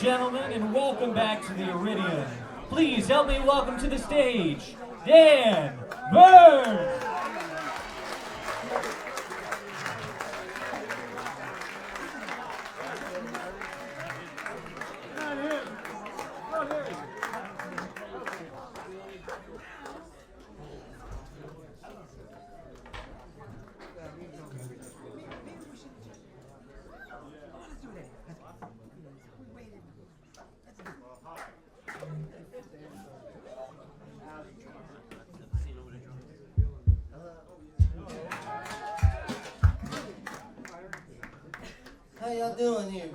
gentlemen, and welcome back to the Iridium. Please help me welcome to the stage, Dan Bern! How y'all doing here?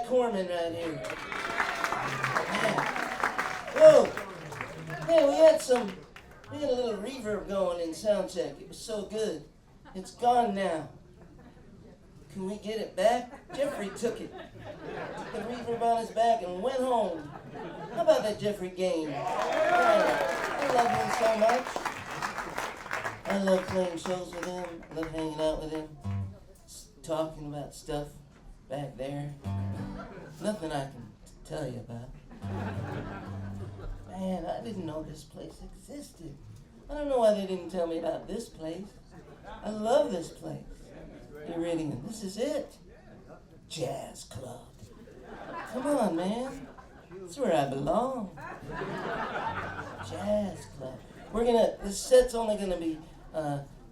Korman right here. Yeah. Whoa! Hey, we had a little reverb going in sound check. It was so good. It's gone now. Can we get it back? Jeffrey took it. Took the reverb on his back and went home. How about that Jeffrey Gain? I love him so much. I love playing shows with him. I love hanging out with him. Talking about stuff back there. Nothing I can tell you about. Man, I didn't know this place existed. I don't know why they didn't tell me about this place. I love this place. Iridium, this is it. Jazz club. Come on, man. That's where I belong. Jazz club. This set's only gonna be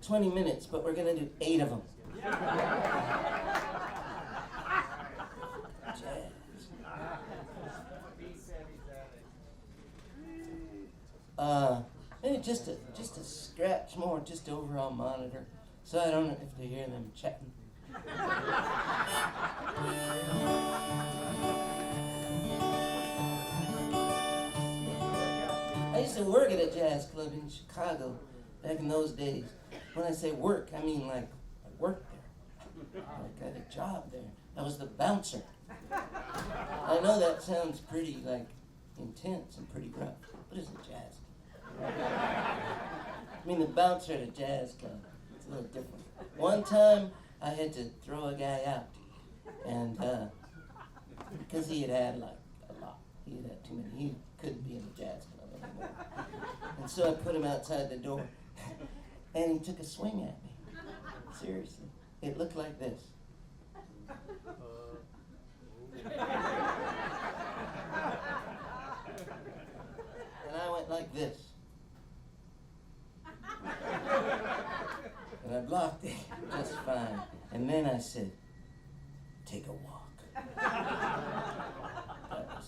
20 minutes, but we're gonna do 8 of them. Jazz. Maybe just a scratch more, just over on monitor, so I don't have to hear them chatting. I used to work at a jazz club in Chicago back in those days. When I say work, I mean like I worked there. I got a job there. I was the bouncer. I know that sounds pretty like intense and pretty rough, but it's a jazz club. I mean the bouncer at a jazz club. It's a little different. One time I had to throw a guy out, and because he had like a lot, he had too many. He couldn't be in the jazz club anymore. And so I put him outside the door, and he took a swing at me. Seriously. It looked like this. And I went like this. And I blocked it just fine. And then I said, take a walk. That was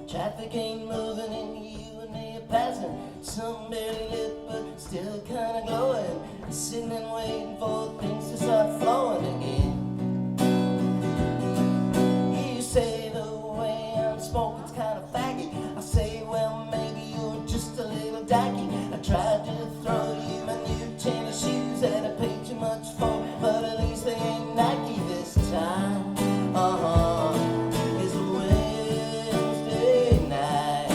traffic ain't moving and you and me are passing. Some barely lit but still kinda glowing. Sitting and waiting for things to start flowing again. You say the way I'm smoking's kinda faggy. I say, well, maybe you're just a little dyke. I tried to throw you my new tennis shoes that I paid too much for, but at least they ain't Nike this time. It's a Wednesday night.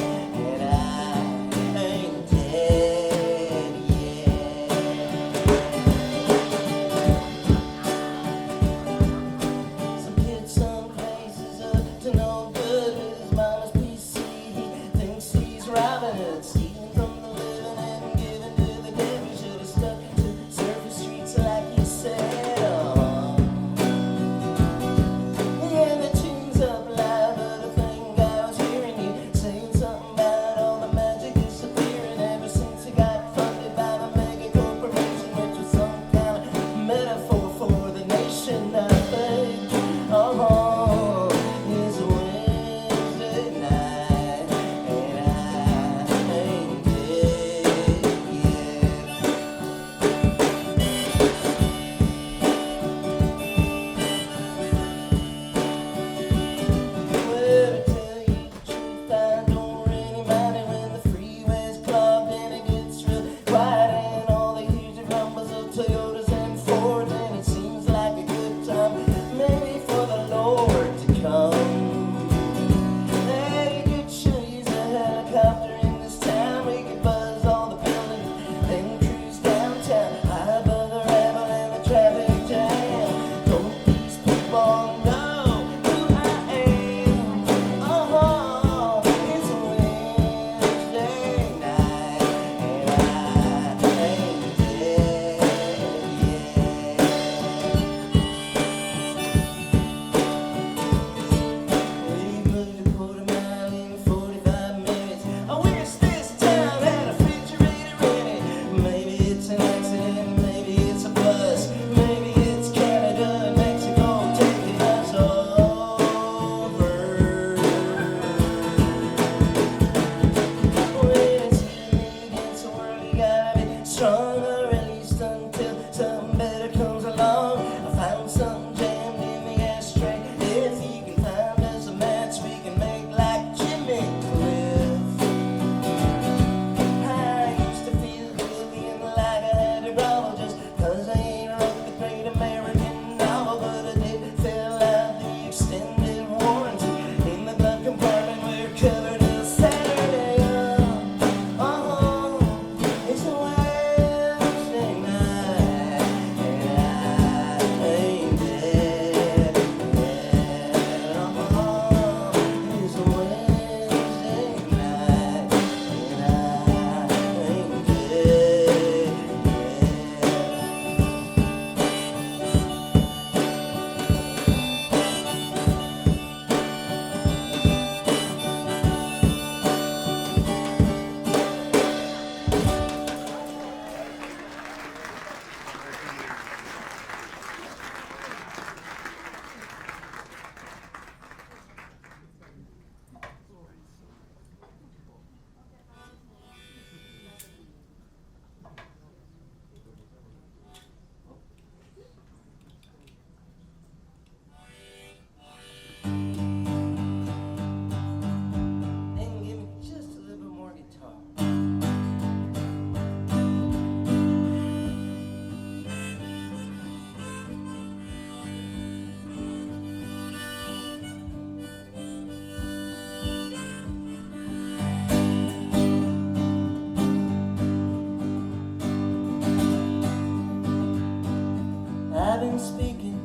speaking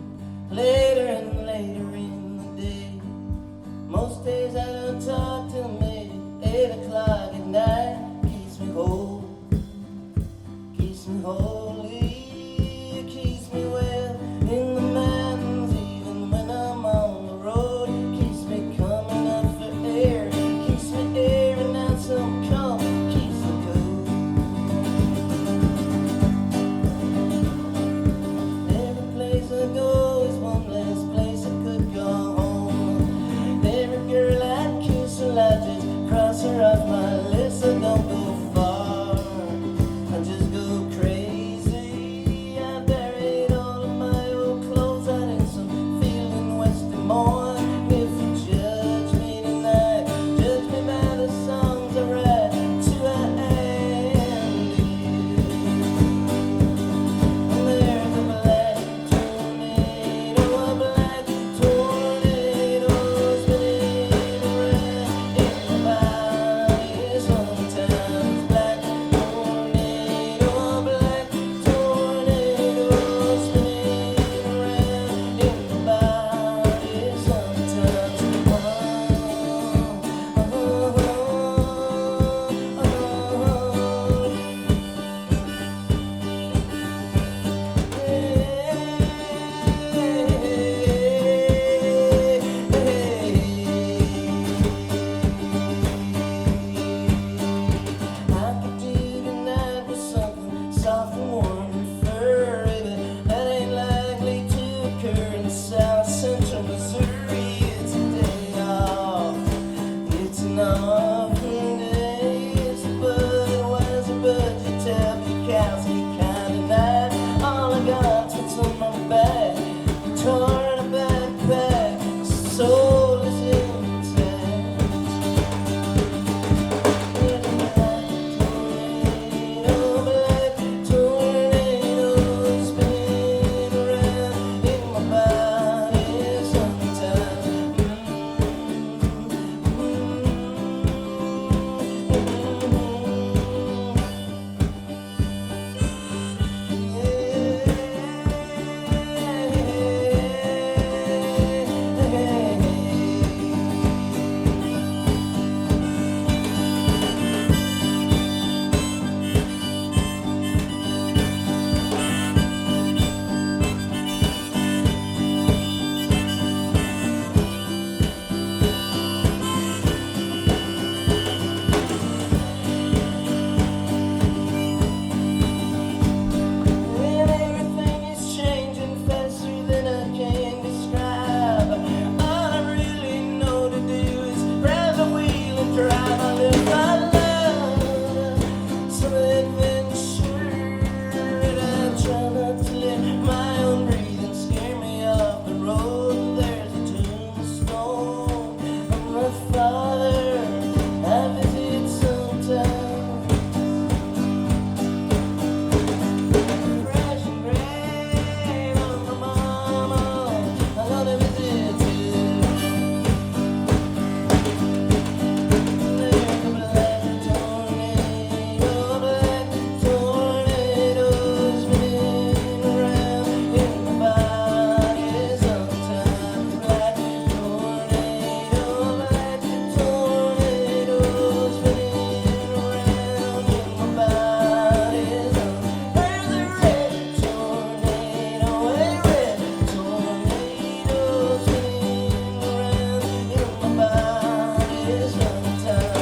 later and later in the day. Most days I don't talk till maybe 8 o'clock at night. Keeps me whole, keeps me holy, keeps me well in the mountains even when I'm on the road. Keeps me coming up for air, keeps me airing out some calm, keeps me cool. Every place I go is one less place I could go home. Every girl I'd kiss, well, I just cross her off my list. I don't go far, I just go crazy. I buried all of my old clothes out in some field in West Des Moines. If you judge me tonight, judge me by the songs I write to I am to you. And there's a black tornado spinning around in my body sometimes. Black tornado spinning around in my body sometimes. I could do tonight with something soft and warm and furry, but that ain't likely to occur in South Central Missouri. It's a day off, it's an off-day, it's a Budweiser, Budget, Bukowski kind of night. All I got's what's on my back, guitar and a backpack, soul is intact. There's a black tornado spinning around in my body sometimes. Well, everything is changing faster than I can describe. All I really know to do is grab the wheel and drive. I live my love, some adventure, and I try not to let my own breathing scare me off the road. There's a tombstone of my father I visit sometimes. Crashing grave on my mama, I'm gonna visit too. There's a black tornado spinning around in my body sometimes. Black tornado spinning around in my body sometimes. There's a red tornado spinning around in my body sometimes.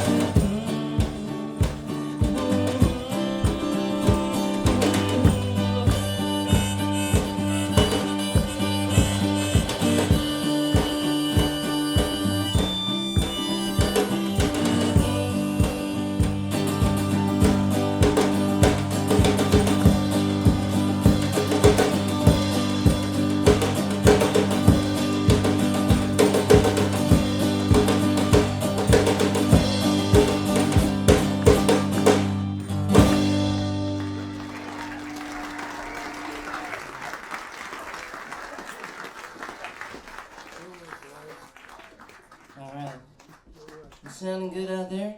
All right. You sounding good out there?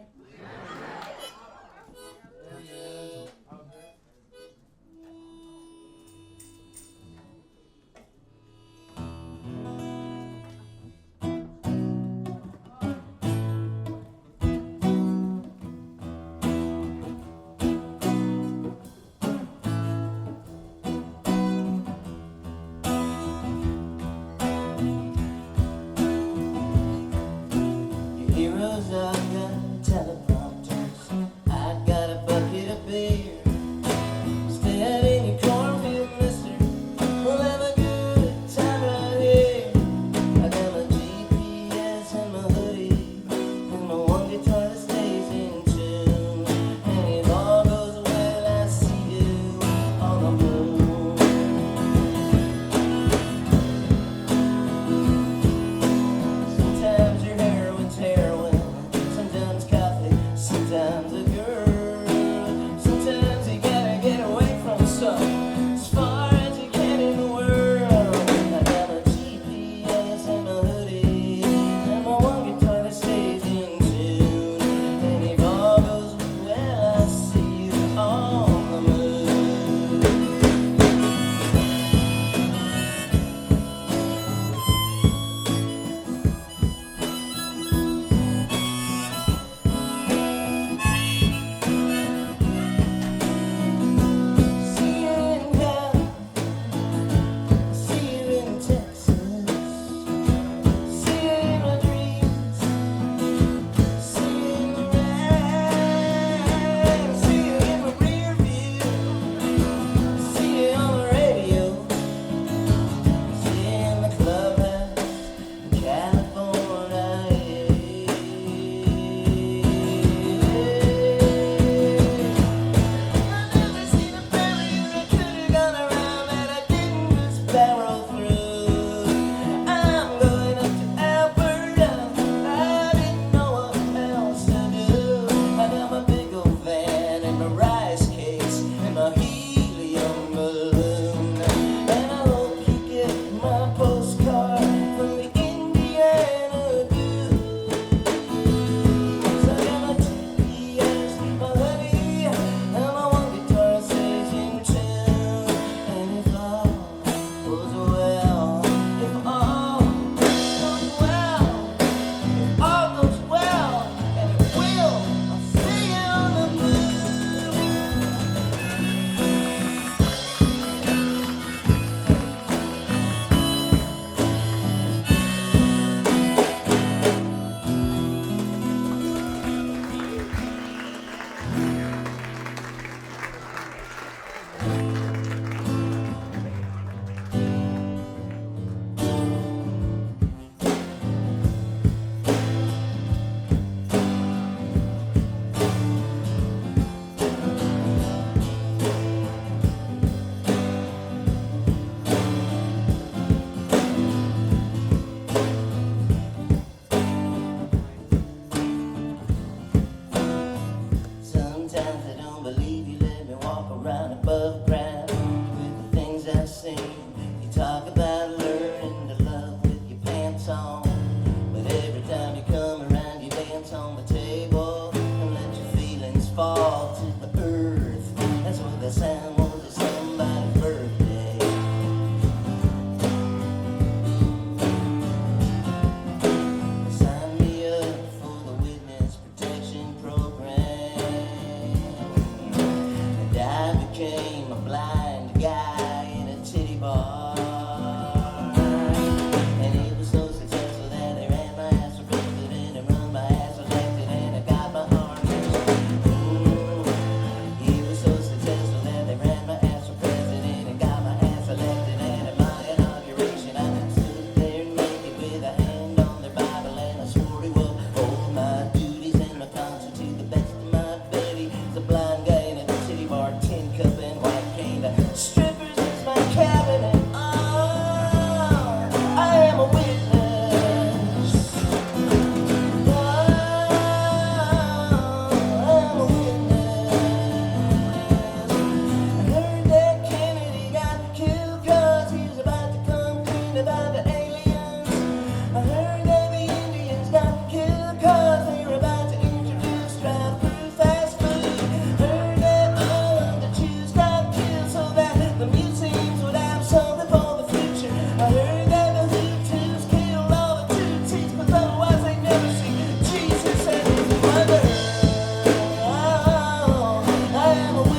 about the aliens. I heard that the Indians got killed 'cause they were about to introduce drive-through fast food. Heard that all of the Jews got killed so that the museums would have something for the future. I heard that the Hutus killed all the Tutsis 'cause otherwise they'd never see Jesus and his mother. Oh, I am a witness.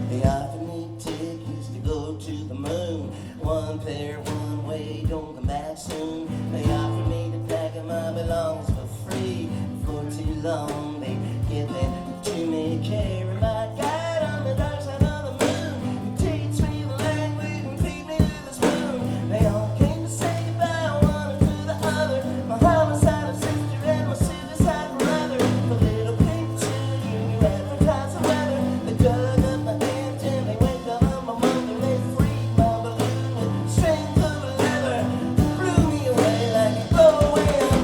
They offered me tickets to go to the moon. One pair, one way, don't come back soon. They offered me to pack up my belongings for free. For too long, they give them to me. Carry my guide on the dark side of the moon. Teach me the language and feed me to the spoon. They all came to say goodbye, one to the other. My homicidal sister and my suicide brother. The little picture you advertise the weather. They dug up my hands and they went down on my mother. They freed my balloon with strings of leather. Blew me away like a blowaway on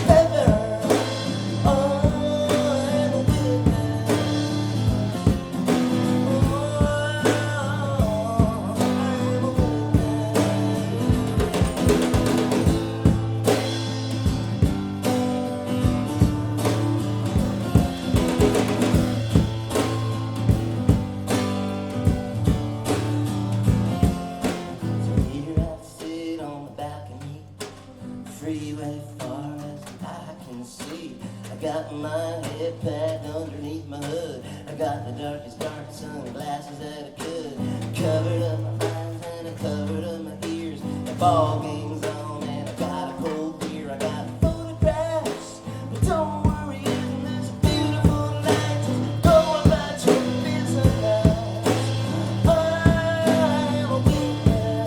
feather. Oh, I'm a witness. Oh, I'm a So here I sit on the balcony, freeway far as the eye can see. I got my head packed underneath my hood. I got the darkest dark sunglasses that I could. Covered up my eyes and I covered up my ears. The ball game's on and I got a cold beer. I got photographs, but don't worry, isn't this a beautiful night? Just go about your business. I'm a witness.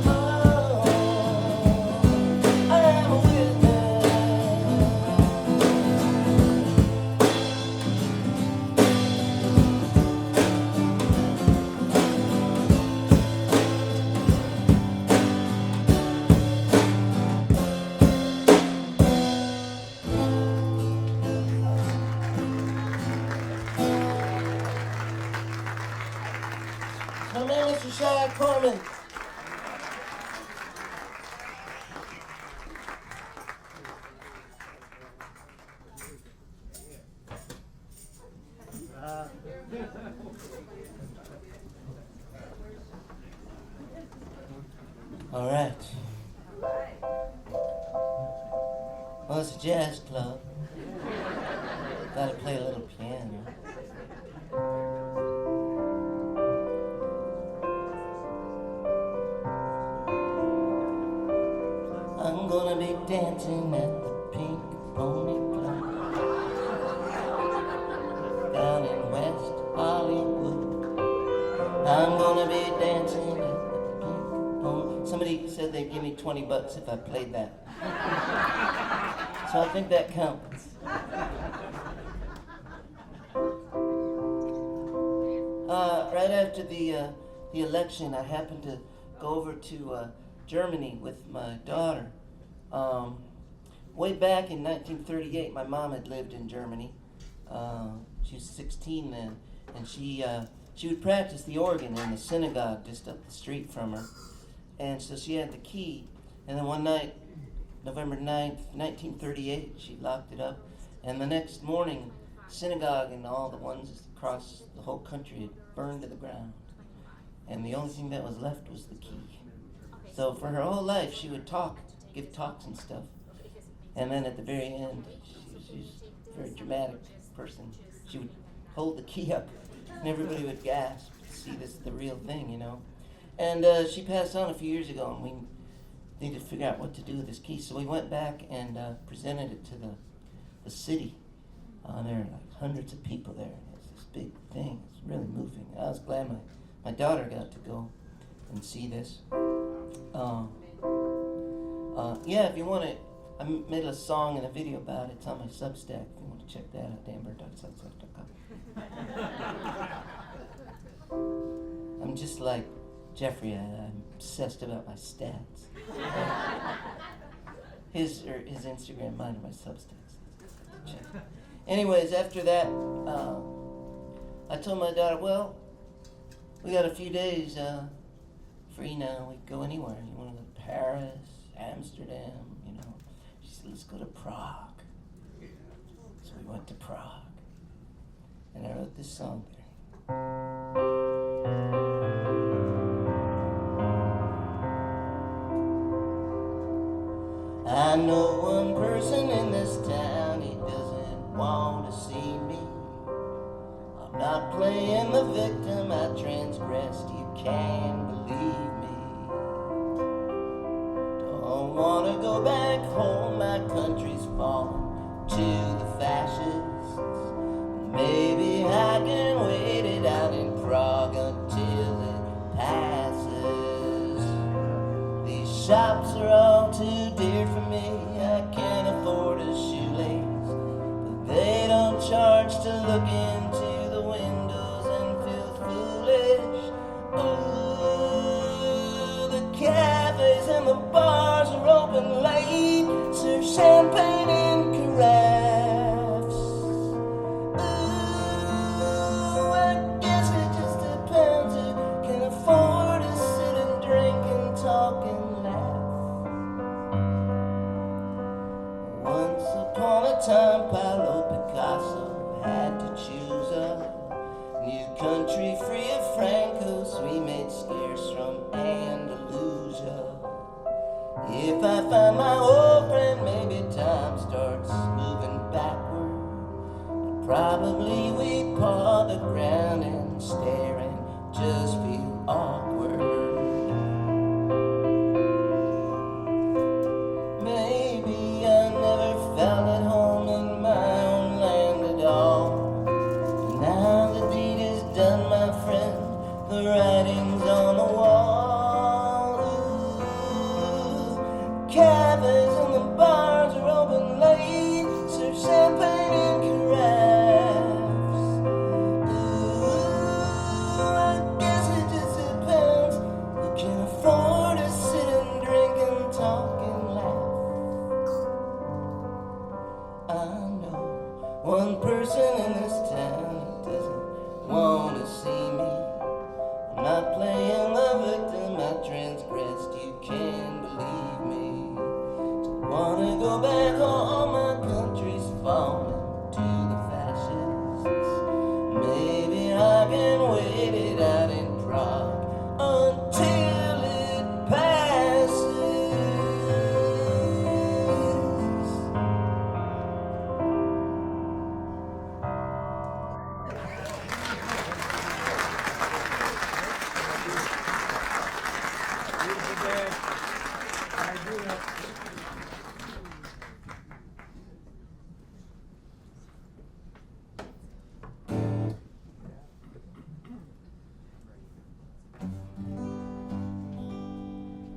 Oh, I'm a witness. My man, Mr. Shai Korman. All right. Well, it's a jazz club. Gotta play a little piano. I'm gonna be dancing at the Pink Pony Club down in West Hollywood. I'm gonna be dancing at the Pink Pony. Somebody said they'd give me $20 if I played that. So I think that counts. Right after the election, I happened to go over to Germany with my daughter. Way back in 1938, my mom had lived in Germany. She was 16 then, and she would practice the organ in the synagogue just up the street from her. And so she had the key, and then one night, November 9th, 1938, she locked it up, and the next morning, synagogue and all the ones across the whole country had burned to the ground. And the only thing that was left was the key. So for her whole life, she would give talks and stuff. And then at the very end, she's a very dramatic person. She would hold the key up, and everybody would gasp to see this is the real thing, you know. And she passed on a few years ago, and we needed to figure out what to do with this key. So we went back and presented it to the city. There are like hundreds of people there. It's this big thing. It's really moving. I was glad my daughter got to go and see this. Yeah, if you want to I made a song and a video about it. It's on my Substack if you want to check that out, danbird.substack.com. I'm just like Jeffrey, I'm obsessed about my stats. His Instagram, mine are my Substacks. Check. Anyways, after that, I told my daughter, well, we got a few days free now. We can go anywhere. You want to go to Paris, Amsterdam, you know. She said, let's go to Prague. So we went to Prague. And I wrote this song there. I know one person in this town, he doesn't want to see me. I'm not playing the victim, I transgressed, you can believe me. Don't want to go back home, my country's fallen to the fascists. Maybe I can wait it out in Prague until it passes. These shops are all too dear for me, I can't afford a shoelace. But they don't charge to look into the windows and feel foolish. Ooh, the cafes and the bars are open late, serve champagne in carafes. Ooh, I guess it just depends who can afford to sit and drink and talk and laugh. Once upon a time, Pablo Picasso had to choose a new country free of Francos. We made scarce from Andalusia. If I find my old friend, maybe time starts moving backward. But probably we'd paw the ground and stare and just feel awkward. Maybe I never felt at home in my own land at all. Now the deed is done, my friend, the writing's on the wall. Ooh, cafes and the bars are open late, serve champagne in carafes. Ooh, I guess it just depends who can afford to sit and drink and talk and laugh. I know one person in this town who doesn't want to see me. I'm not playing the victim, I transgressed, you can believe me. Don't want to go back home, my country's falling to the fascists. Maybe I can wait it out in Prague until it passes.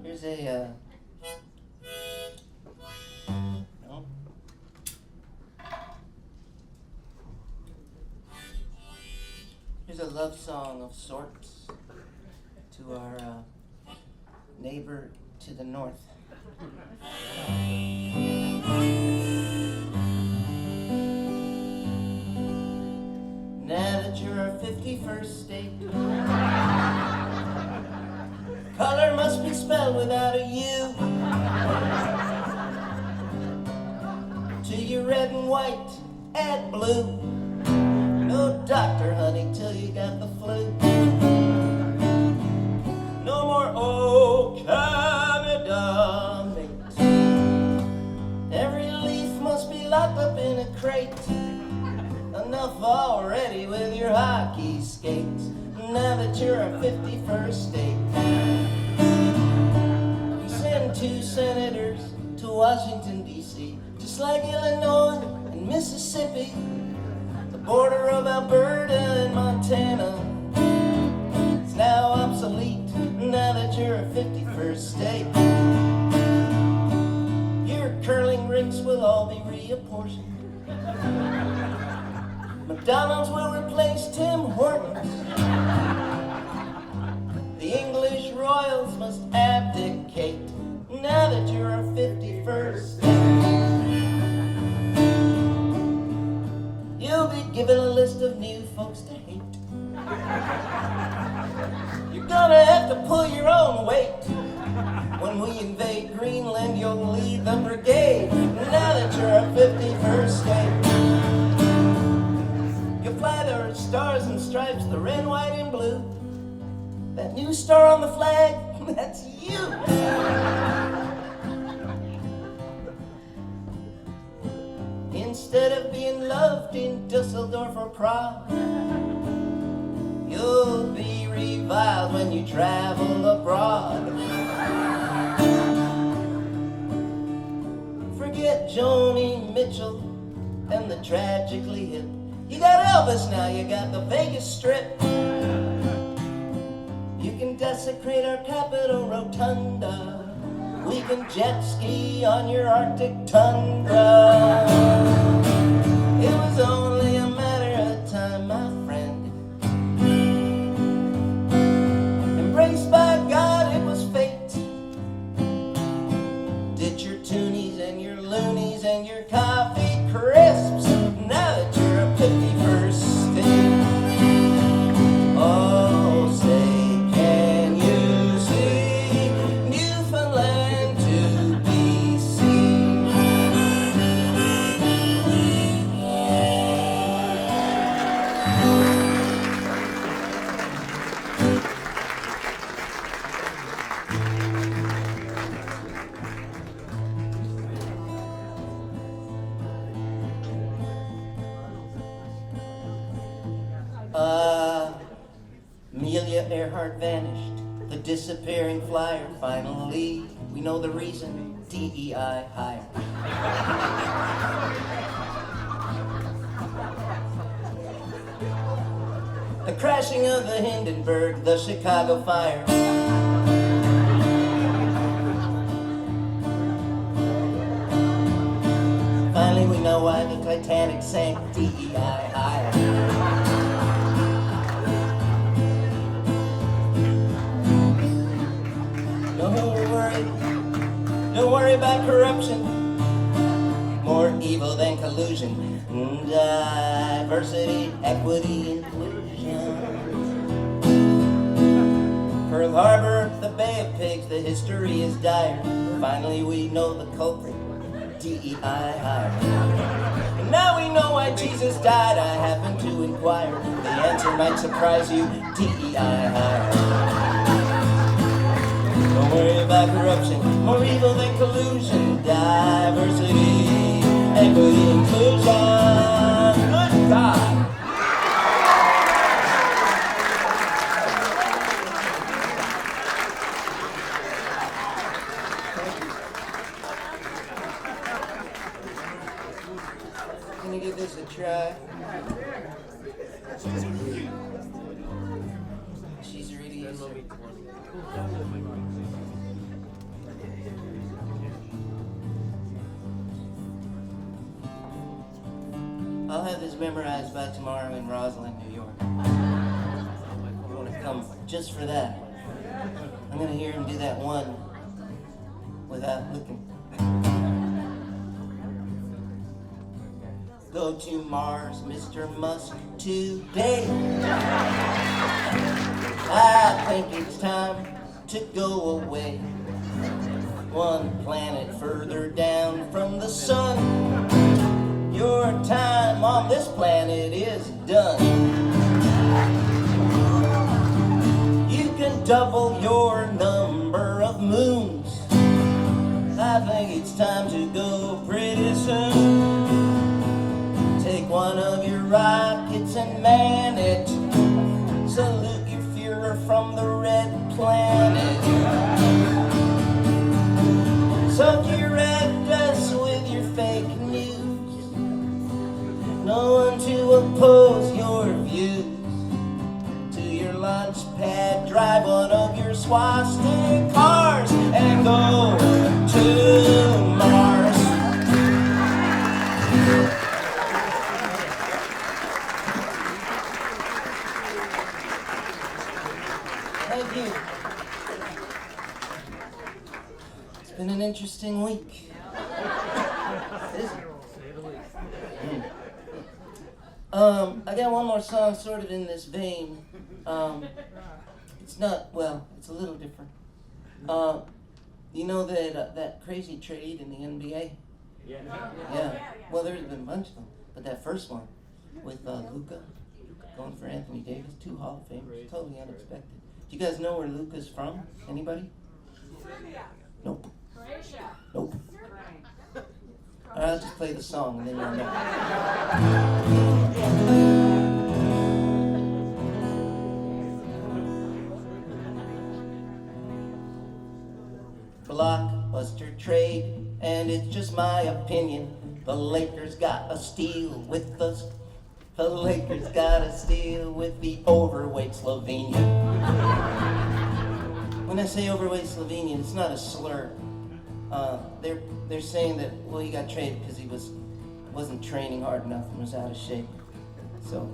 Here's a no. Here's a love song of sorts to our neighbor to the north. Now that you're our 51st state, color must be spelled without a U. To your red and white, add blue. No doctor, honey, till you got the flu. No more, oh, Canada, mate. Every leaf must be locked up in a crate. Enough already with your hockey skates. Now that you're our 51st state, we send 2 senators to Washington, D.C., just like Illinois and Mississippi, the border of Alberta and Montana. It's now obsolete now that you're a 51st state. Your curling McDonald's will replace Tim Hortons. The English royals must abdicate now that you're our 51st. You'll be given a list of new folks to hate. You're gonna have to pull your own weight. When we invade Greenland, you'll lead the brigade now that you're our 51st state. You'll fly the stars and stripes, the red, white, and blue. That new star on the flag, that's you. Instead of being loved in Dusseldorf or Prague, you'll be reviled when you travel abroad. Forget Joni Mitchell and the tragically hip. You got Elvis now, you got the Vegas Strip. You can desecrate our Capitol Rotunda. We can jet ski on your Arctic tundra. It was only a matter of time, my friend. Embraced by God, it was fate. Ditch your toonies and your loonies and your coffee crisps. Now that you're a 51st state. Oh, say, can you see Newfoundland to be seen? Amelia Earhart vanished, the disappearing flyer. Finally, we know the reason. DEI Hire. The crashing of the Hindenburg, the Chicago fire. Finally, we know why the Titanic sank. DEI Hire. Don't worry about corruption, more evil than collusion. Diversity, equity, inclusion. Pearl Harbor, the Bay of Pigs, the history is dire. Finally we know the culprit, DEI Hire. And now we know why Jesus died. I happen to inquire. The answer might surprise you, DEI Hire. Don't worry about corruption, more evil than collusion. Diversity, equity, inclusion. Good God. Can you give this a try? She's really easy. I'll have this memorized by tomorrow in Roslyn, New York. You want to come just for that? I'm going to hear him do that one without looking. Go to Mars, Mr. Musk, today. I think it's time to go away. One planet further down from the sun. Your time on this planet is done. You can double your number of moons. I think it's time to go pretty soon. Take one of your rockets and man it. Salute your Führer from the red planet. Soak your red dust with your fake news. No one to oppose your views. To your launch pad, drive one of your swastika cars and go to Mars. Thank you. It's been an interesting week. I got one more song sort of in this vein. It's not, well, it's a little different. You know that crazy trade in the NBA? Yeah. Well, there's been a bunch of them, but that first one with Luka going for Anthony Davis, 2 Hall of Famers, totally unexpected. Do you guys know where Luka's from? Anybody? Nope. Nope. I'll just play the song and then you'll know. Blockbuster trade, and it's just my opinion. The Lakers got a steal with the Lakers got a steal with the overweight Slovenian. When I say overweight Slovenian, it's not a slur. They're saying that, well, he got traded because he wasn't training hard enough and was out of shape. So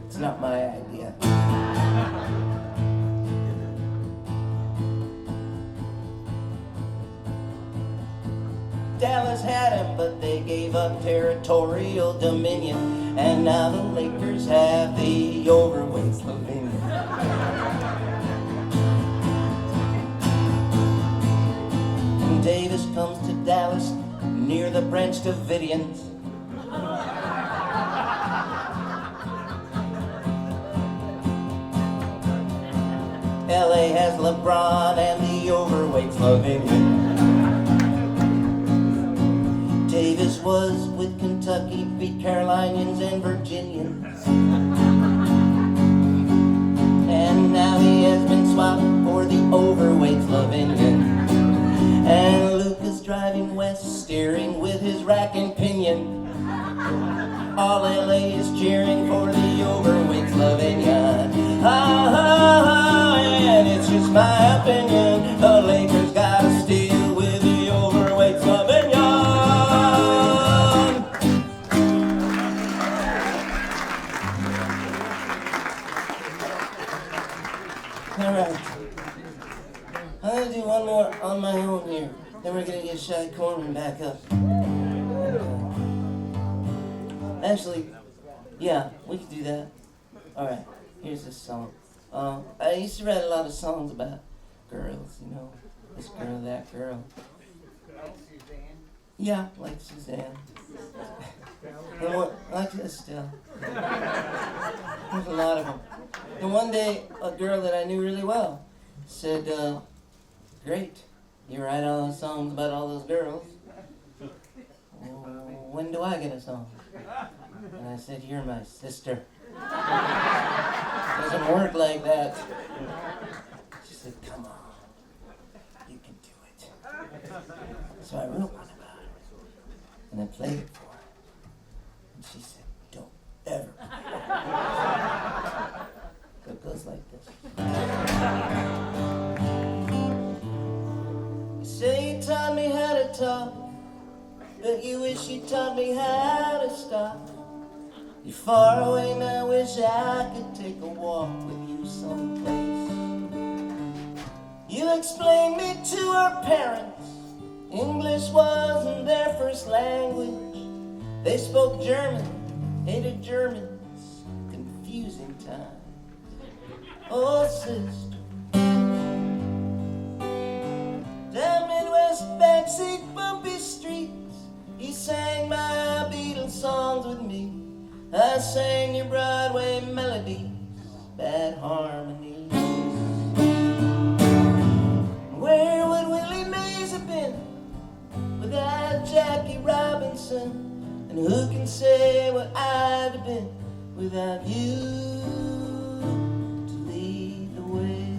it's not my idea. Dallas had him, but they gave up territorial dominion, and now the Lakers have the overweight Slovenian. And Davis comes to Dallas near the Branch Davidians. LA has LeBron and the overweight Slovenian. Davis was with Kentucky, beat Carolinians and Virginians. And now he has been swapped for the overweight Slovenian. And Luke is driving west, steering with his rack and pinion. All LA is cheering for the overweight Slovenian. And it's just my opinion, the Lakers got a steal with the overweight Slovenian. Alright, I'm going to do one more on my own here. Then we're going to get Shai Korman back up. Actually, yeah, we could do that. Alright, here's this song. I used to write a lot of songs about girls, you know, this girl, that girl. Yeah, like Suzanne. And one, like Estelle. There's a lot of them. And one day, a girl that I knew really well said, great, you write all those songs about all those girls. When do I get a song? And I said, you're my sister. It doesn't work like that. She said, come on, you can do it. So I wrote one about her, and I played it for her. And she said, don't ever play it. So it goes like this. You say you taught me how to talk, but you wish you taught me how to stop. You're far away now, wish I could take a walk with you someplace. You explained me to our parents, English wasn't their first language. They spoke German, hated Germans, confusing times. Oh, sister, down Midwest backseat bumpy streets, you sang my Beatles songs with me. I sang your Broadway melodies, bad harmonies. Where would Willie Mays have been without Jackie Robinson? And who can say what I'd have been without you to lead the way?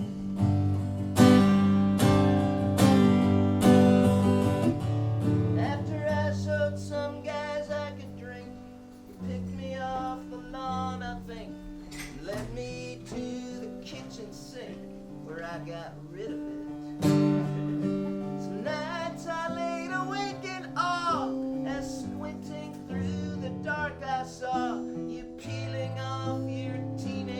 After I showed some guys I could drink, picked me off the lawn, I think, and led me to the kitchen sink where I got rid of it. Some nights I laid awake in awe as squinting through the dark I saw you peeling off your teenage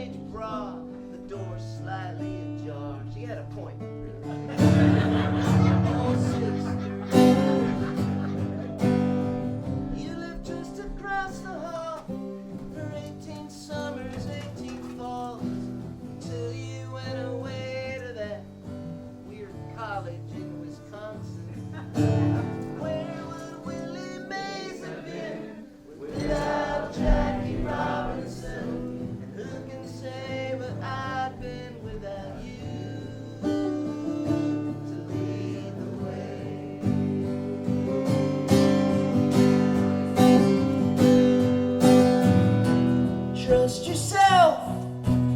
trust yourself,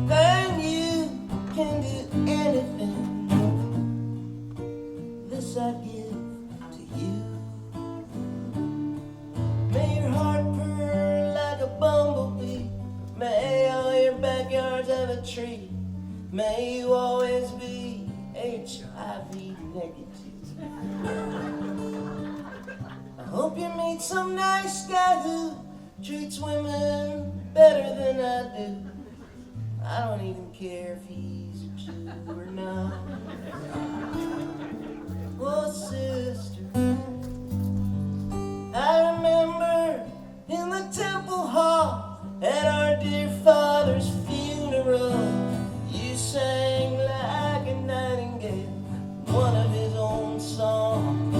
then you can do anything. This I give to you. May your heart purr like a bumblebee. May all your backyards have a tree. May you always be HIV negative. I hope you meet some nice guy who treats women better than I do. I don't even care if he's a Jew or not. Oh, sister, I remember in the temple hall at our dear father's funeral, you sang like a nightingale one of his own songs.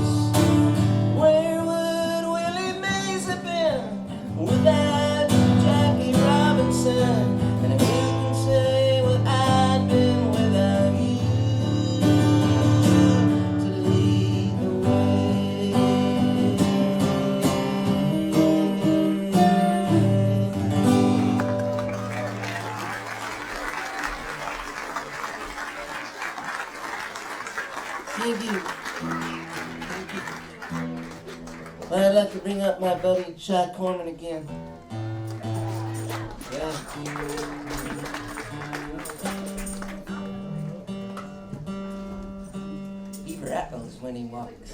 Where would Willie Mays have been without Jackie Robinson? And who can say what I'd been without you to lead the way? Thank you. Thank you. Well, I'd like to bring up my buddy Shai Korman again. Yeah. He rattles when he walks.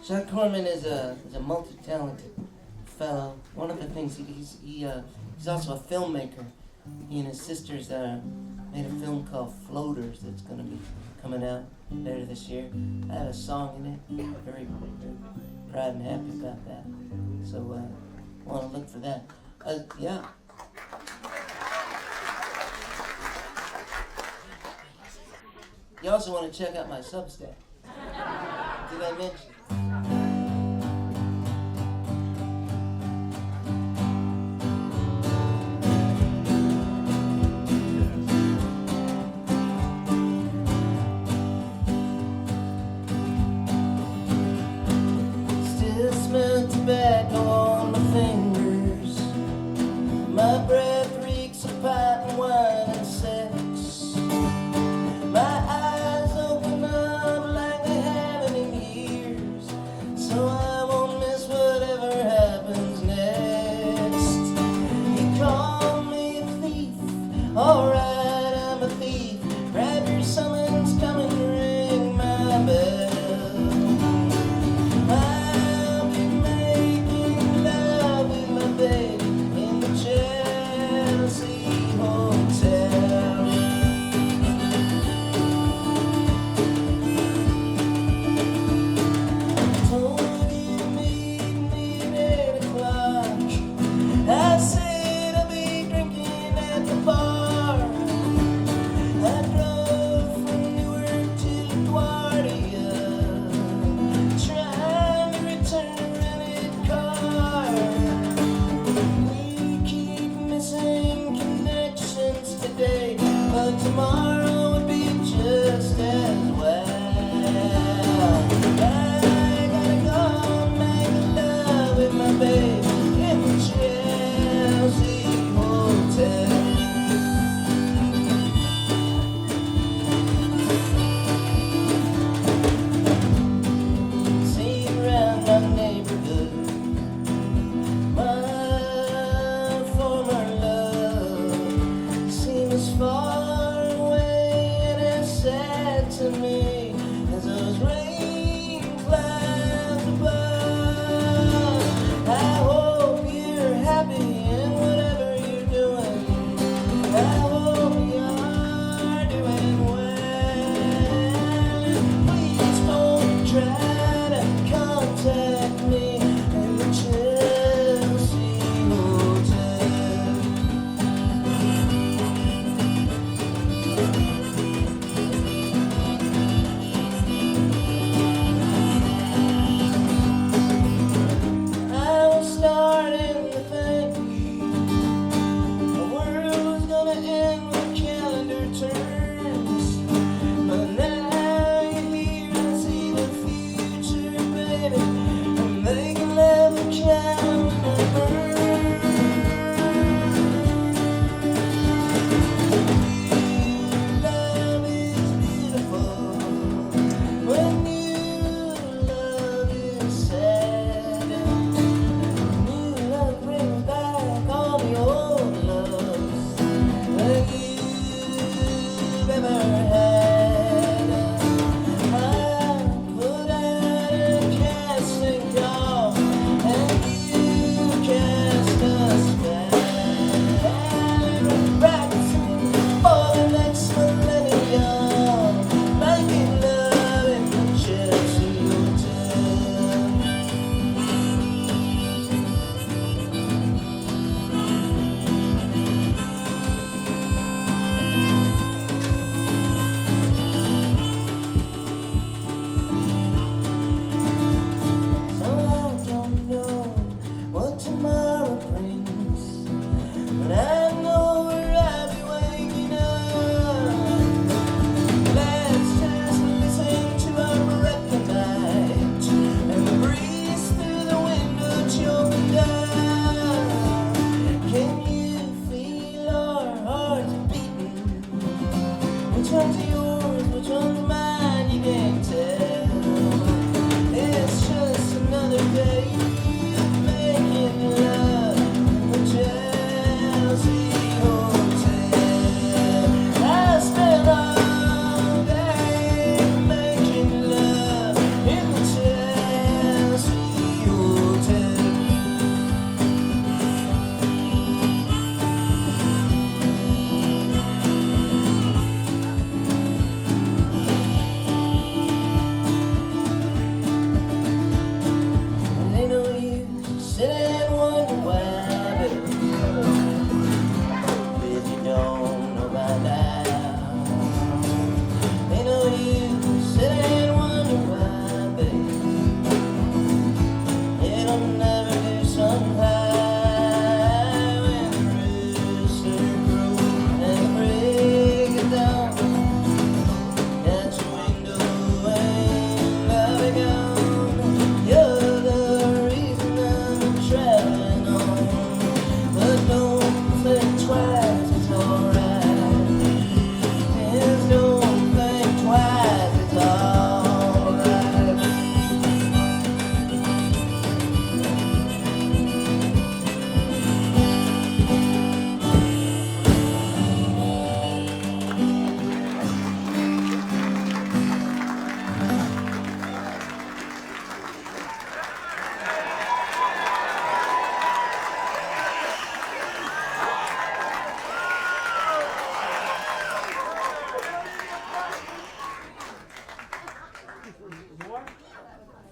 Shai Korman is a multi-talented fellow. One of the things he's also a filmmaker. He and his sisters made a film called Floaters that's going to be coming out later this year. I have a song in it. Very, very proud and happy about that. So want to look for that. Yeah. You also want to check out my Substack. Did I mention? Tobacco on my fingers. My breath reeks of pipe and wine and sex. My eyes open up like they haven't in years.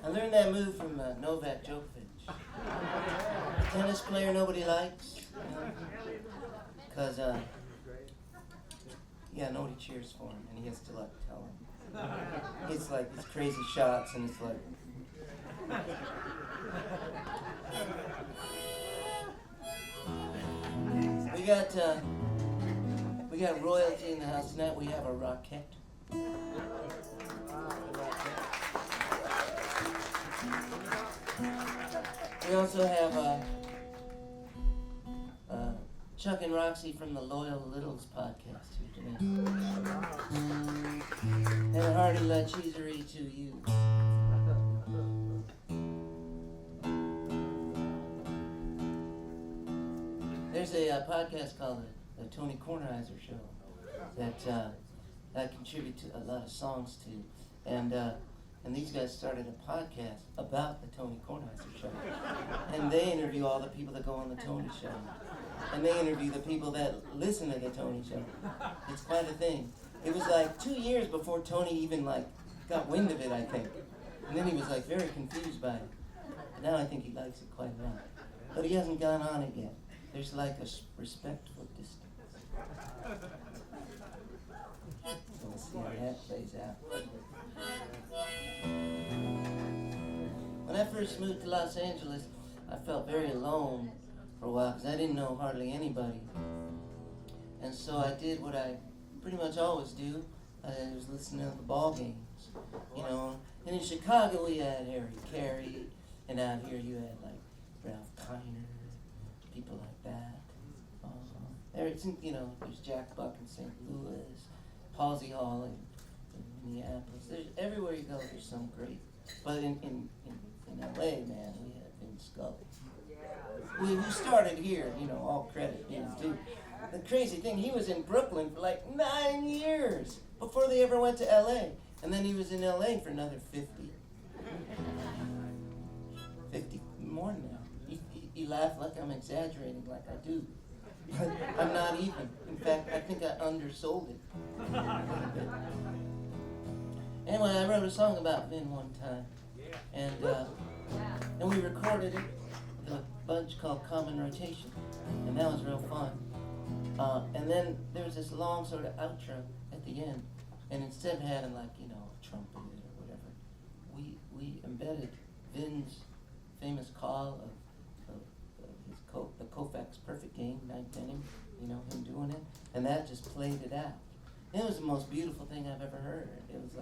I learned that move from Novak Djokovic. A tennis player nobody likes. Because, nobody cheers for him, and he has to, tell him. It's like these crazy shots, and it's like... We got royalty in the house tonight. We have a rocket. We also have Chuck and Roxy from the Loyal Littles podcast here today. And a hearty la cheesery to you. There's a podcast called the Tony Kornheiser Show that I contribute to a lot of songs to, and these guys started a podcast about the Tony Kornheiser Show, and they interview all the people that go on the Tony Show, and they interview the people that listen to the Tony Show. It's quite a thing. It was 2 years before Tony even got wind of it, I think, and then he was very confused by it. But now I think he likes it quite a lot, but he hasn't gone on it yet. There's a respectful distance. So we'll see how that plays out. When I first moved to Los Angeles, I felt very alone for a while because I didn't know hardly anybody. And so I did what I pretty much always do. I was listening to the ball games, And in Chicago we had Harry Carey, and out here you had Ralph Kiner, people like that. There's Jack Buck in St. Louis, Halsey Hall in Minneapolis. Everywhere you go, there's some great. But in LA, man, we had Vin Scully. Who started here, all credit him too. The crazy thing, he was in Brooklyn for 9 years before they ever went to LA. And then he was in LA for another 50 more now. You laugh like I'm exaggerating, like I do. But I'm not even. In fact, I think I undersold it a little bit. Anyway, I wrote a song about Vin one time, and we recorded it with a bunch called Common Rotation, and that was real fun. And then there was this long sort of outro at the end, and instead of having a trumpet or whatever, we embedded Vin's famous call of the Koufax Perfect Game, ninth inning, him doing it, and that just played it out. It was the most beautiful thing I've ever heard. It was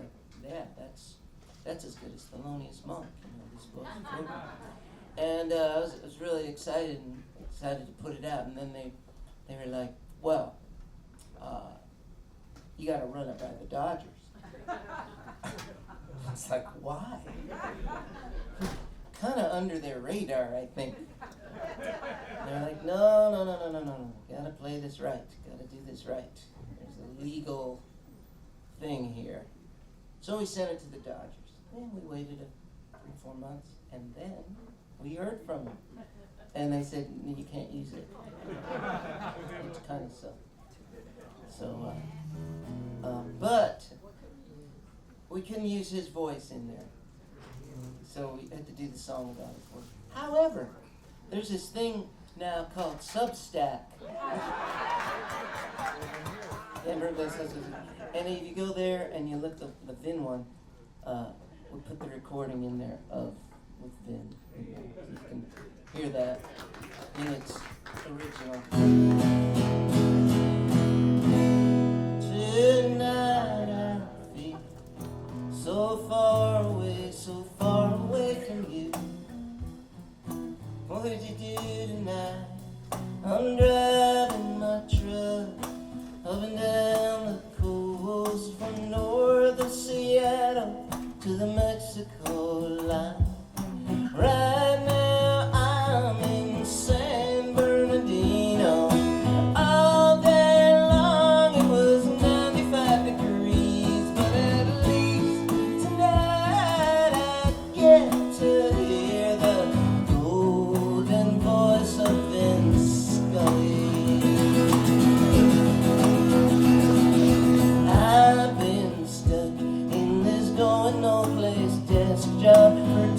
that's as good as Thelonious Monk, this book. And I was really excited to put it out, and then they were like, well, you got to run it by the Dodgers. I was like, why? Kind of under their radar, I think. They're like, no. Gotta play this right. Gotta do this right. There's a legal thing here. So we sent it to the Dodgers. And we waited 3-4 months, and then we heard from them. And they said, you can't use it. It's kind of sucked. So, but we couldn't use his voice in there. So we had to do the song without his voice. However, there's this thing now called Substack. And if you go there and you look the Vin one, we put the recording in there with Vin. So you can hear that in its original. Tonight I feel so far away from you. What did you do tonight? I'm driving my truck up and down the coast from north of Seattle to the Mexico line. Right now I'm in San Bernardino. All day long it was 95 degrees, but at least tonight I get to hear the golden voice of Vin Scully. I've been stuck in this going no place desk job for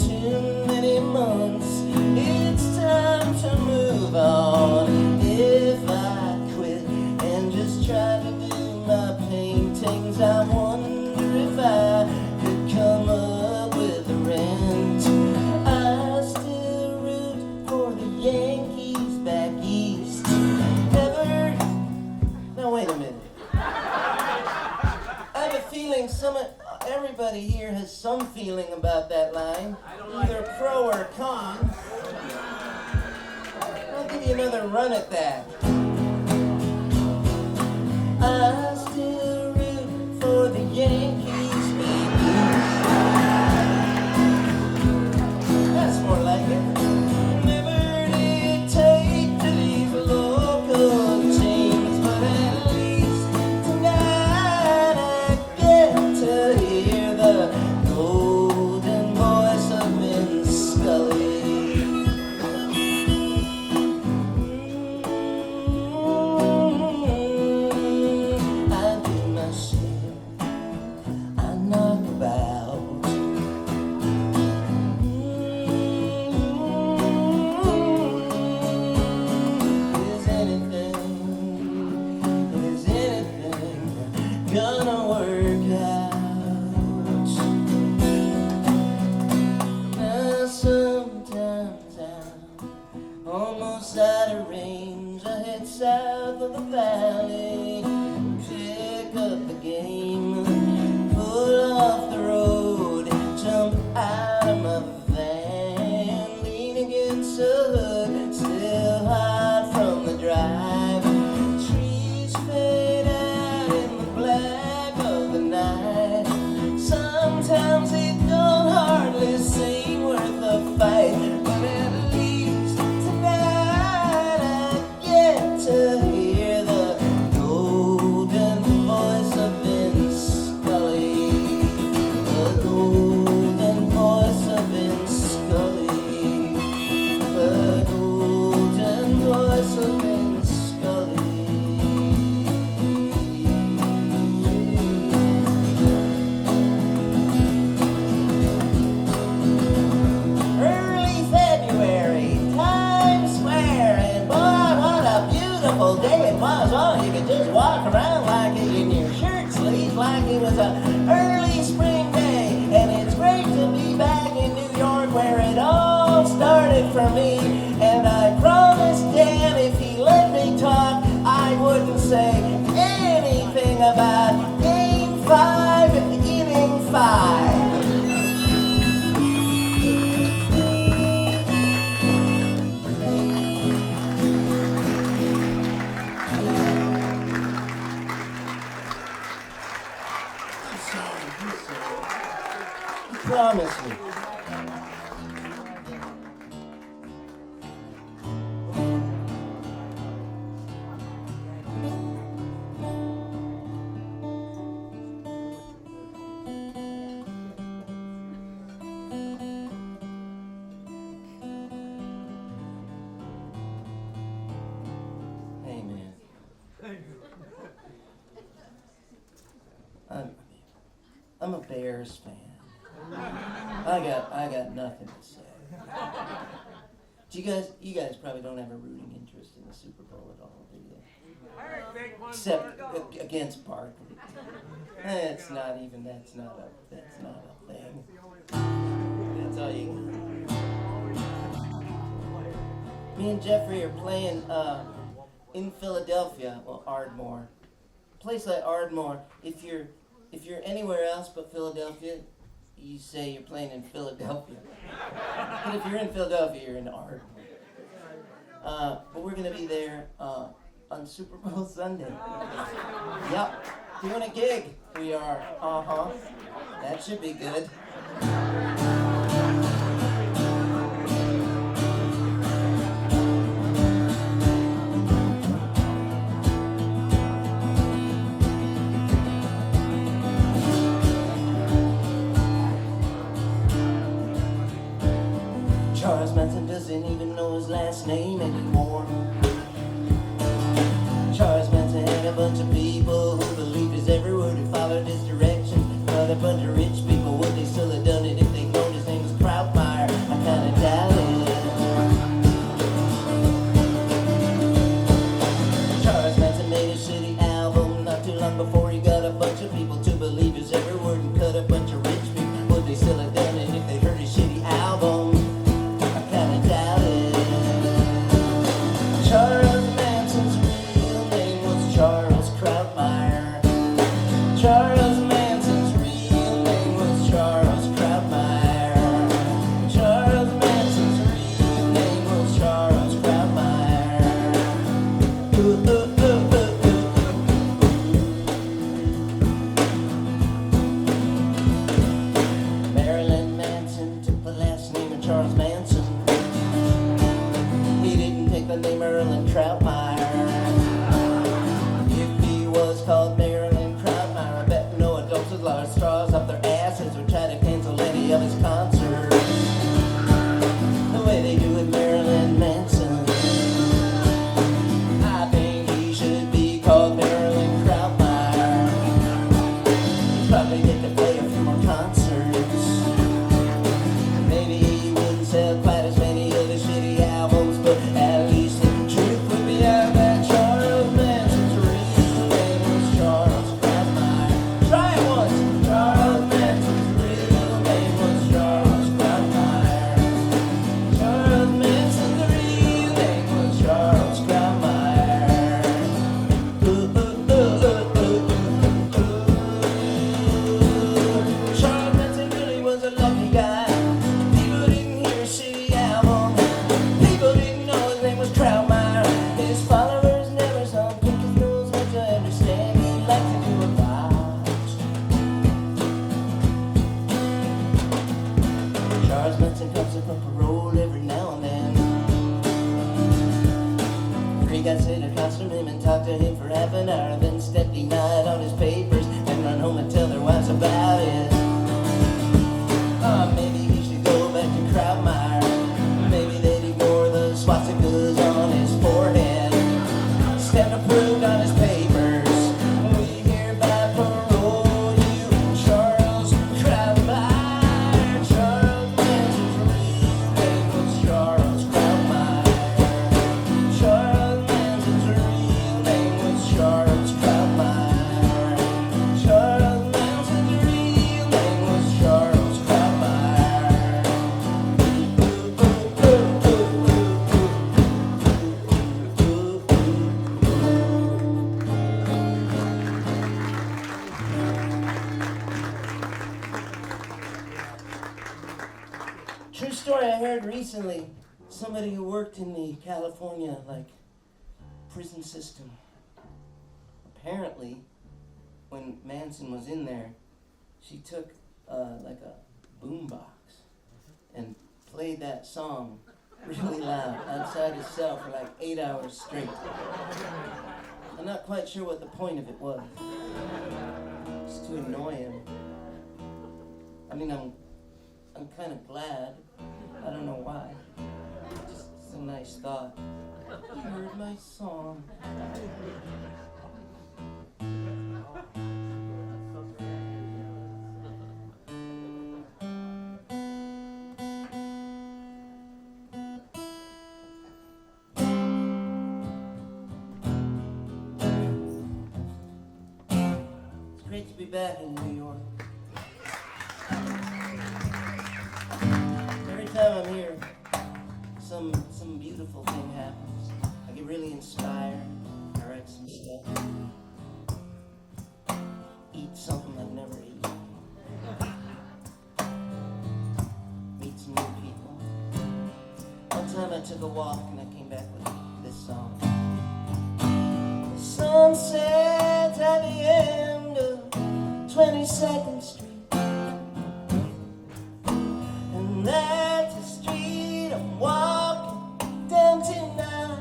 months. It's time to move on. If I quit and just try to do my paintings, I wonder if I could come up with a rent. I still root for the Yankees back east. Ever? Now wait a minute. I have a feeling everybody here has some feeling about that line, either pro or con. I'll give you another run at that. I still root for the Yankees, baby. That's more like it. Never did take to these local teams, but at least tonight I get to hear the golden voice of Vin Scully. I do my share, I knock about. Is anything gonna work out? Now sometimes I'm almost out of range. I head south of the valley, pick up the game, pull off the road, jump out of my van, lean against the hood, still hot from the drive. Trees fade out in the black of the night. Sometimes it don't hardly seem worth a fight, but at least tonight I get to hear the golden voice of Vin Scully. The golden voice of Vin Scully. The golden voice of Vin Scully. Early February, Times Square, and boy, what a beautiful day it was. Oh, you could just walk around like it in your shirt sleeves, like it was an early spring day. And it's great to be back in New York where it all started for me. And I promised Dan if he let me talk, I wouldn't say anything about Game 5 and Inning 5. Promise me. Hey man. I'm a Bears fan. I got nothing to say. Do you guys probably don't have a rooting interest in the Super Bowl at all, do you? Except against Barkley. That's not a thing. That's all you got. Me and Jeffrey are playing in Philadelphia, well, Ardmore. A place like Ardmore, if you're anywhere else but Philadelphia, you say you're playing in Philadelphia. But if you're in Philadelphia, you're in Ardmore. But we're going to be there on Super Bowl Sunday. Yep, doing a gig. We are. That should be good. Charles Manson doesn't even know his last name anymore. Charles Manson had a bunch of people who believed his every word and followed his directions. Another bunch of rich people, would they still have done it if they'd known his name was Krautmeyer? I kinda doubt Charles Manson. He didn't pick the name Marilyn Krautmeyer. If he was called Marilyn Krautmeyer, I bet no adults with large straws up their asses would try to cancel any of his concerts the way they do with Marilyn Manson. I think he should be called Marilyn Krautmeyer. He'd probably get to play a few more concerts. Maybe he wouldn't sell quite as many of the shitty albums, but at least the truth would be out that Charles Manson's real name was Charles Krautmeyer. Try it once. Charles Manson's real name was Charles Krautmeyer. Charles Manson's real name was Charles Krautmeyer. Charles Manson really was a lucky guy. People didn't hear his shitty album. People didn't know his name was Krautmeyer. His followers never saw him pick his nose up to understand he liked to do a lot. Charles Manson comes up on parole every now and then. Three guys sit across from him and talk to him for half an hour, then step denied on his papers and run home and tell their wives about it. Maybe he should go back to Krautmeyer. Maybe they'd ignore the swastikas on his forehead. Step approved on his papers. We hereby parole you, Charles Krautmeyer. Charles Manson's real name was Charles Krautmeyer. Charles Manson's real name was Charles Krautmeyer. Charles Manson's real name was Charles Krautmeyer. True story I heard recently. Somebody who worked in the California, prison system. Apparently, when Manson was in there, she took, a boombox and played that song really loud outside his cell for 8 hours straight. I'm not quite sure what the point of it was. Just to annoy him. I mean, I'm kind of glad. I don't know why. It's a nice thought. You heard my song. It's great to be back in New York. Every time I'm here, some beautiful thing happens. I get really inspired. I write some stuff. Eat something I've never eaten. Meet some new people. One time I took a walk and I came back with this song. The sun sets at the end of 22nd Street. And that's the street I'm walking down tonight.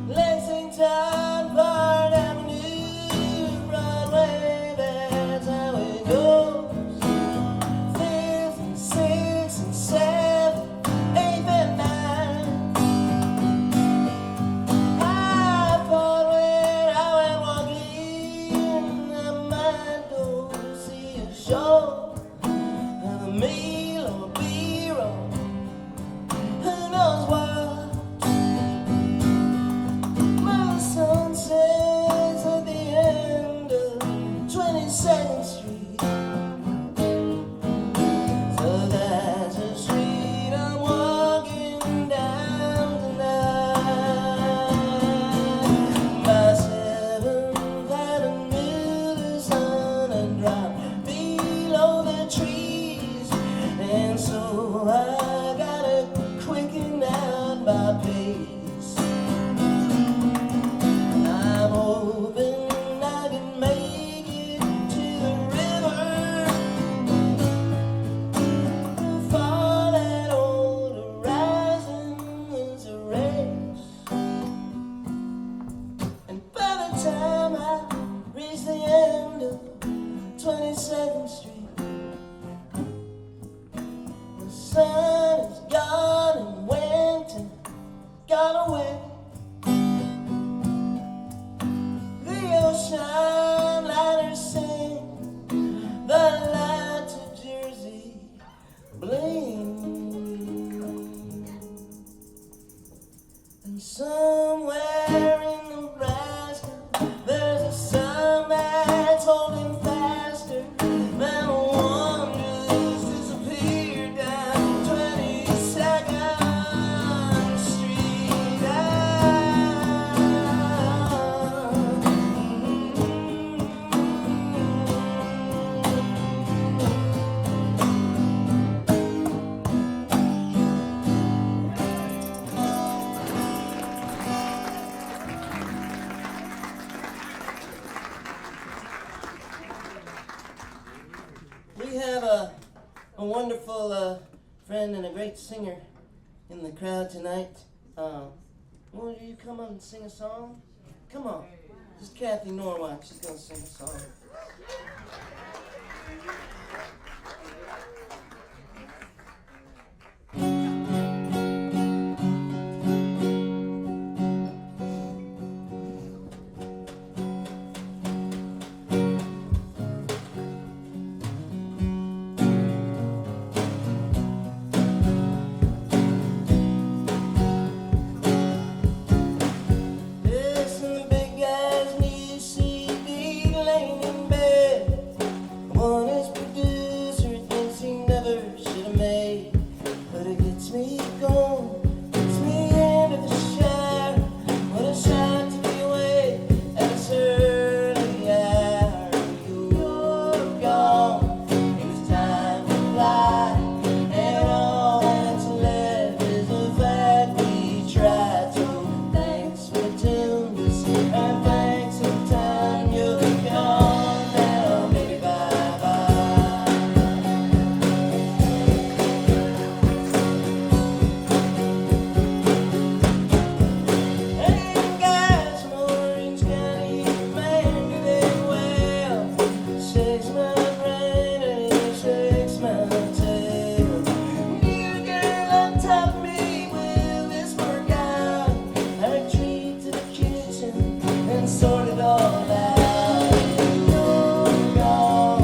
Lexington, Park Avenue, Broadway, that's how it goes. 5th and 6th and 7th, 8th and 9th. I thought when I went walking, I might go see a show, a meal or a beer or who knows what. My sun sets at the end of 22nd Street. So that's the street I'm walking down tonight. By 7th Avenue, the sun had dropped below the trees, and so I gotta quicken out my pace. I'm hoping I can make it to the river bling. And somewhere in Nebraska, there's a sun that's holding faster than wonders disappear down 22nd Street. We have a wonderful friend and a great singer in the crowd tonight. Will you come on and sing a song? Come on. This is Kathy Norwalk. She's going to sing a song. Listen, big guys, me CD laying in bed. One is producer, thinks he never should have made, but it gets me going, gets me into the shower. What a shot to be away at this early hour. You're gone, it was time to fly, and all that's left is the fact we tried to. Thanks for tunes, and thanks for time. You're gone now, baby, bye-bye. Hey, guys from Orange County, man, do they well. Shakes my brain and it shakes my tail. New girl on top of me, will this work out? I retreat to the kitchen and sort it all out. You're gone,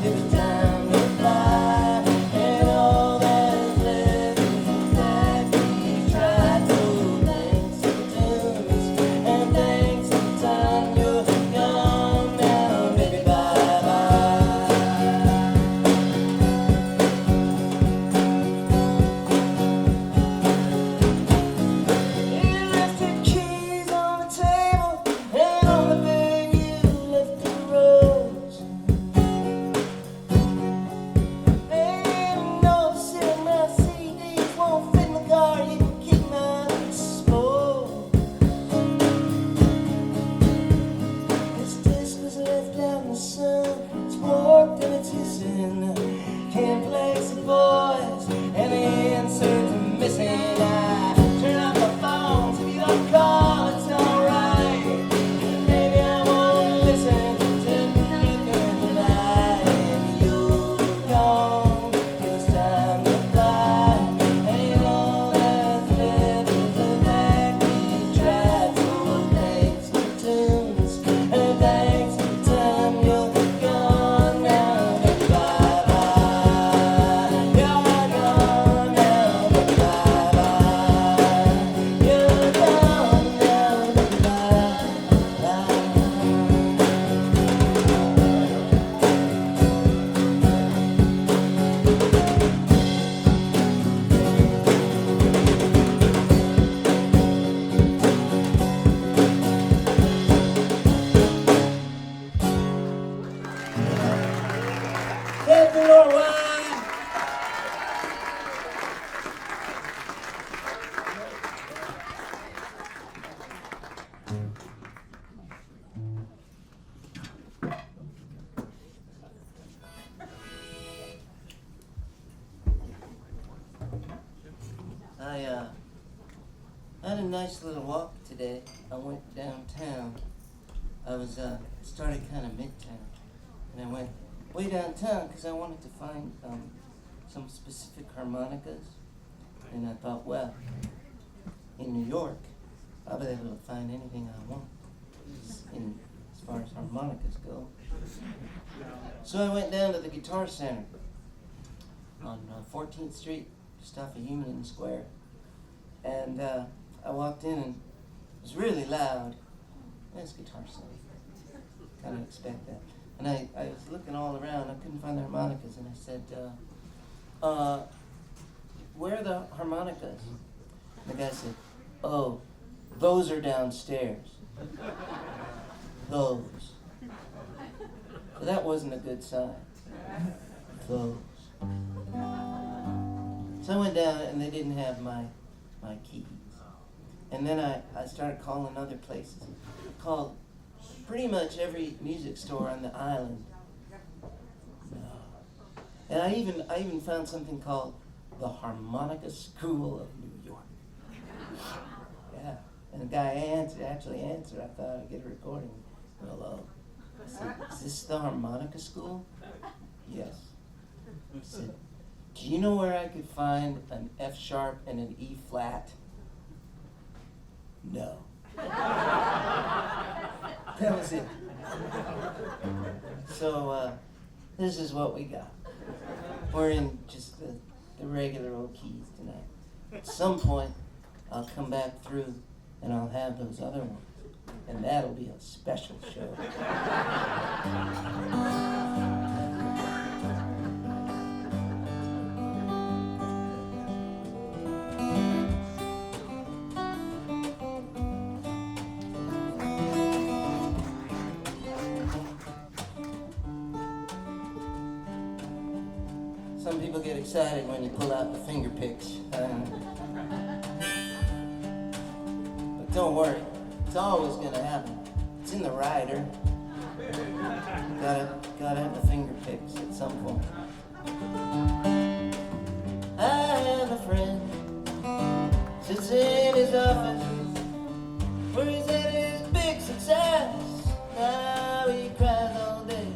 it was time to fly, and all that's left is the fact we tried to. Thanks for tunes, and thanks for time. You're gone now, baby, bye-bye. You left your keys on the table, and on the bed you left the rose. And you know, sitting my CDs won't fit in the car, you can keep mine exposed. This disc was left out in the sun, it's warped and it's hissing. Can't place the voice, and the inserts are missing. I turn off my phone, so if you don't call, it's alright. Maybe I won't listen to nothing tonight. And you're gone, it's time to fly, and all that's left is the fact we tried to. Thanks for tunes, and thanks for time. You're gone now, baby, bye-bye. You're gone now, baby, bye-bye. You're gone now, baby, bye-bye. Captain Norway. I had a nice little walk today. I went downtown. I was started kind of midtown, and I went way downtown because I wanted to find some specific harmonicas, and I thought, well, in New York, I'll be able to find anything I want as far as harmonicas go. So I went down to the Guitar Center. on 14th Street, just off of Union Square. And I walked in and it was really loud. That's guitar solo. Kind of expect that. And I was looking all around. I couldn't find the harmonicas, and I said, where are the harmonicas? And the guy said, oh, those are downstairs. Those. So that wasn't a good sign. Those. So I went down, and they didn't have my keys. And then I started calling other places. I called pretty much every music store on the island. No. And I even found something called the Harmonica School of New York. Yeah. And the guy actually answered. I thought I'd get a recording. Hello. I said, is this the Harmonica School? Yes. I said, do you know where I could find an F sharp and an E flat? No. That was it. So this is what we got. We're in just the regular old keys tonight. At some point, I'll come back through and I'll have those other ones. And that'll be a special show. Some people get excited when you pull out the finger picks. But don't worry, it's always gonna happen. It's in the rider. Gotta have the finger picks at some point. I have a friend, sits in his office, where he's at his big success. Now he cries all day.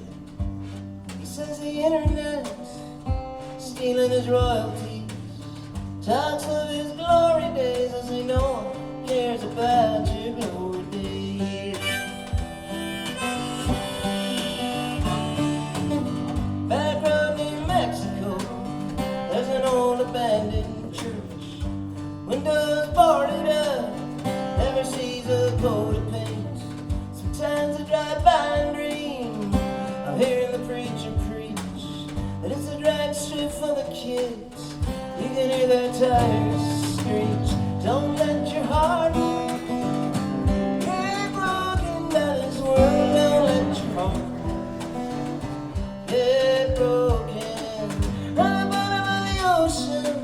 He says the internet's stealing his royalties. Talks of his glory days. I say no one cares about your glory days. Back road New Mexico, there's an old abandoned church. Windows boarded up, never sees a coat of paint. Sometimes I drive by and dream of hearing the preacher preach that it's a drag strip for the kids. You can hear their tires screech. Don't let your heart get broken by this world. Don't let your heart get broken. On the bottom of the ocean,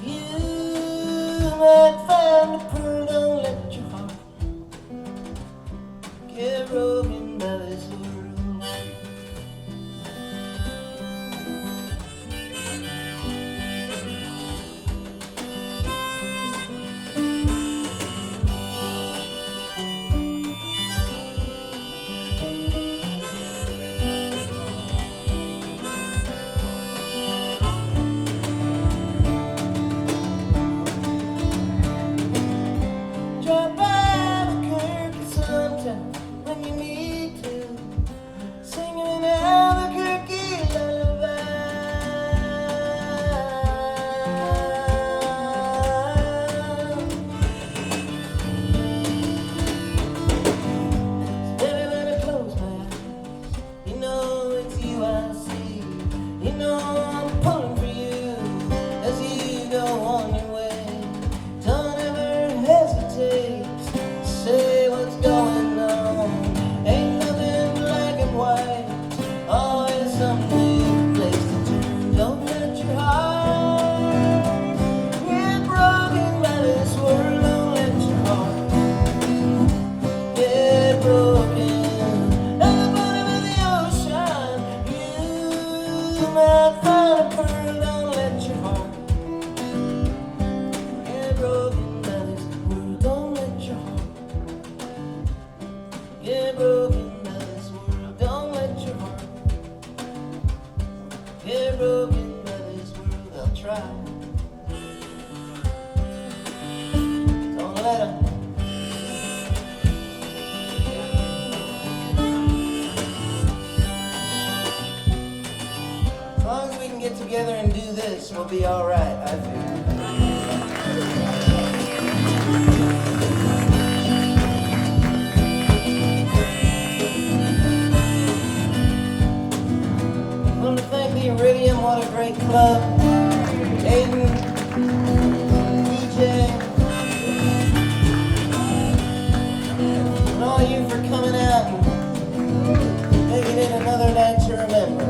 you might find a pearl. Don't let your heart get broken by this world. Drop by Albuquerque sometime when you need to. Sing an Albuquerque lullaby. Baby, when I close my eyes, you know it's you I see. You know I'm pulling for you as you go on your way. Don't ever hesitate to say what's going on. Ain't nothing black and white, always some new place to turn. Don't let your heart get broken by this world. Don't let your heart get broken. At the bottom of the ocean, you might find a pearl. Don't let your heart get broken by this world. Don't let your heart get broken by this world. Don't let your heart get broken by this world. They'll try. Don't let them. As long as we can get together and do this, this will be all right, I think. I want to thank the Iridium, what a great club. Aiden, DJ, and all you for coming out and making it another night to remember.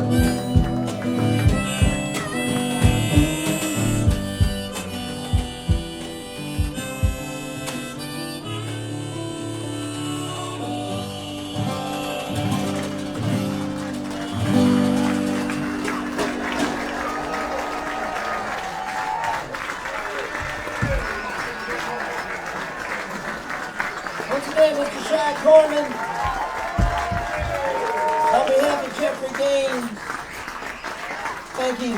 Once again, Mr. Shai Korman, on behalf of Jeffrey Gaines, thank you.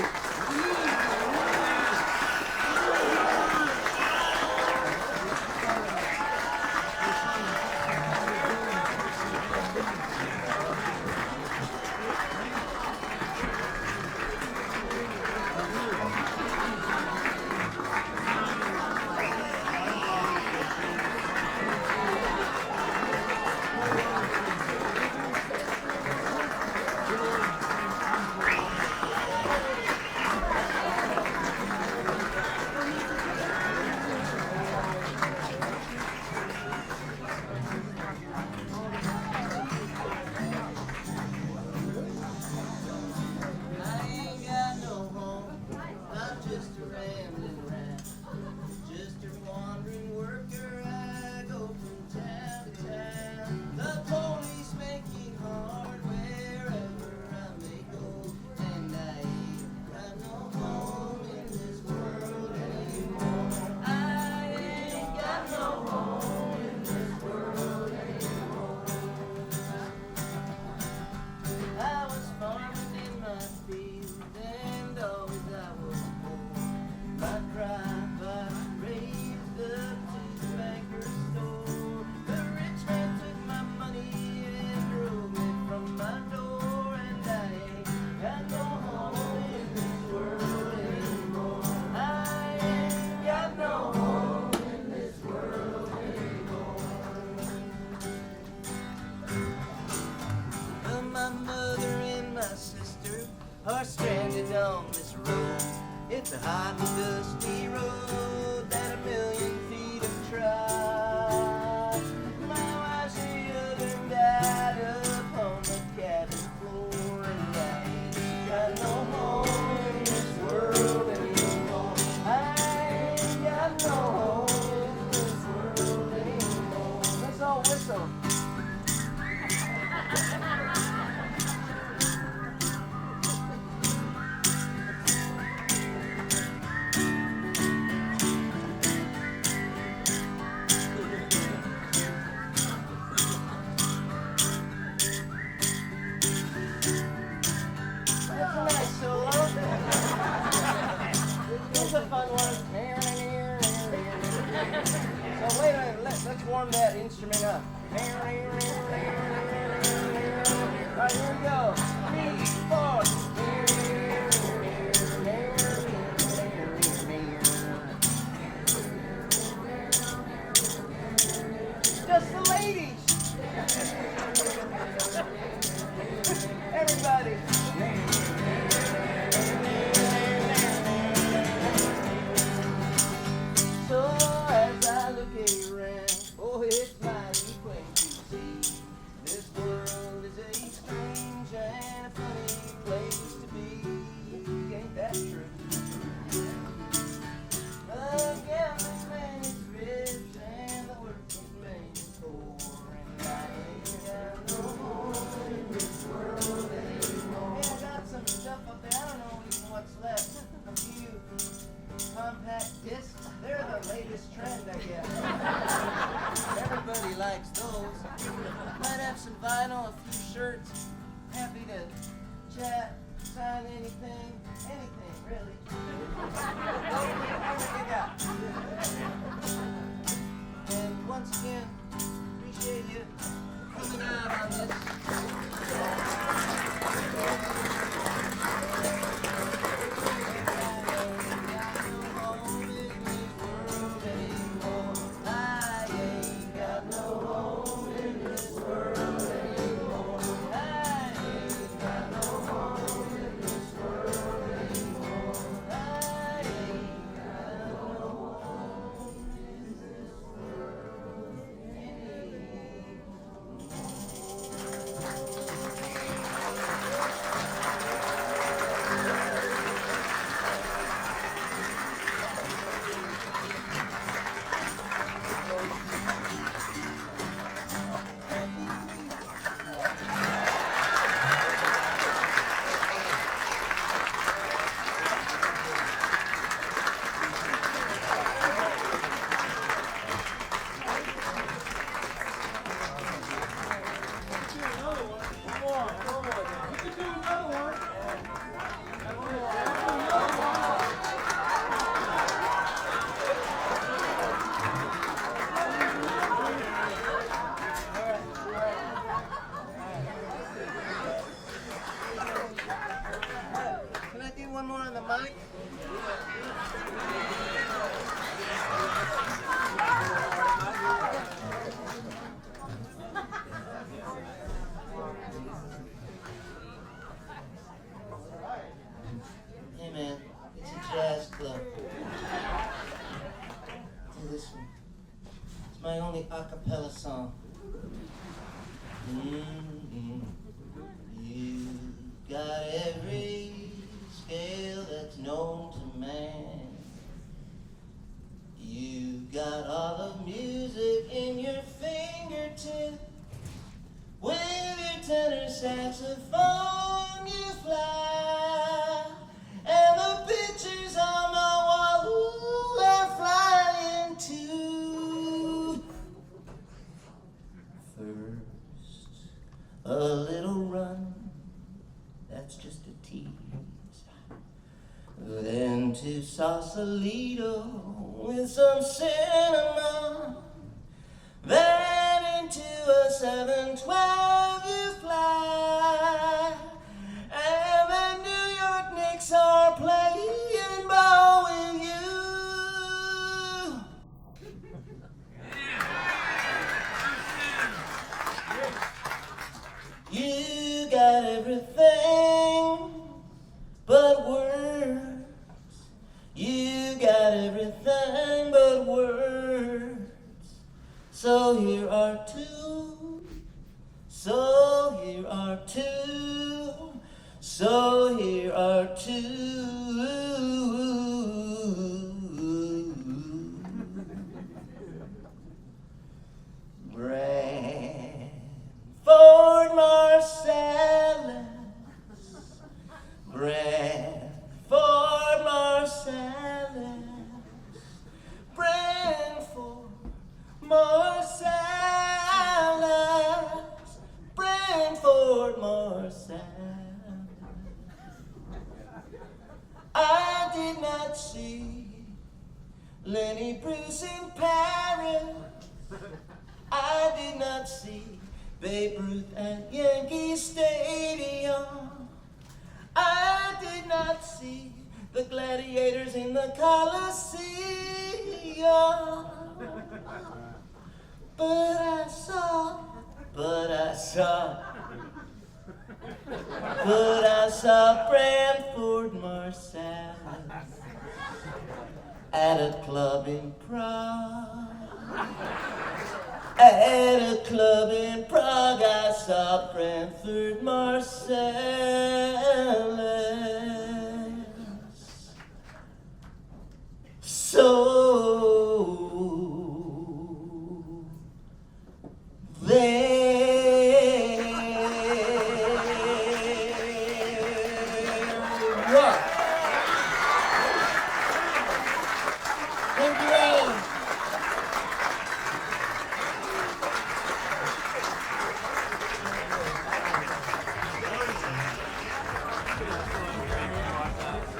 Are stranded on this road. It's a hot and dusty road that a million feet have trod. My wife's the other night up on the cabin floor, and I ain't got no home in this world anymore. I ain't got no home in this world anymore. Let's all whistle. Let's warm that instrument up. Alright, here we go. 3, 4. Just the ladies. Everybody. So as I look around, oh, it's mighty plain to see. This world is a strange and a funny place to be. Ain't that true? The gambling man is rich and the working man is poor, and I ain't got no home in this world anymore. Yeah, I got some stuff up there, I don't know even what's left. A few compact discs, they're the latest trend, I guess. Everybody likes those. Might have some vinyl, a few shirts. Happy to chat, sign anything, really. Whatever you got. And once again, appreciate you coming out on this. Hey man, it's a jazz club. Do this one. It's my only a cappella song. You got every scale that's known to man. You got all of music in your fingertip. With your tenor saxophone you fly. And the pictures on the wall ooh, are flying too. First, a little run, that's just a tease. Then to Sausalito with some cinnamon. Then into a 712 you fly. And the New York Knicks are playing ball with you. You got everything but words. You got everything but words. So here are two. So here are two. So here are two. Banford Marsalis. Banford Marsalis. Banford Marsalis. Banford Marsalis. I did not see Lenny Bruce in Paris. I did not see Babe Ruth at Yankee Stadium. I did not see the gladiators in the Coliseum. But I saw Banford Marsalis at a club in Prague. At a club in Prague, I saw Banford Marsalis.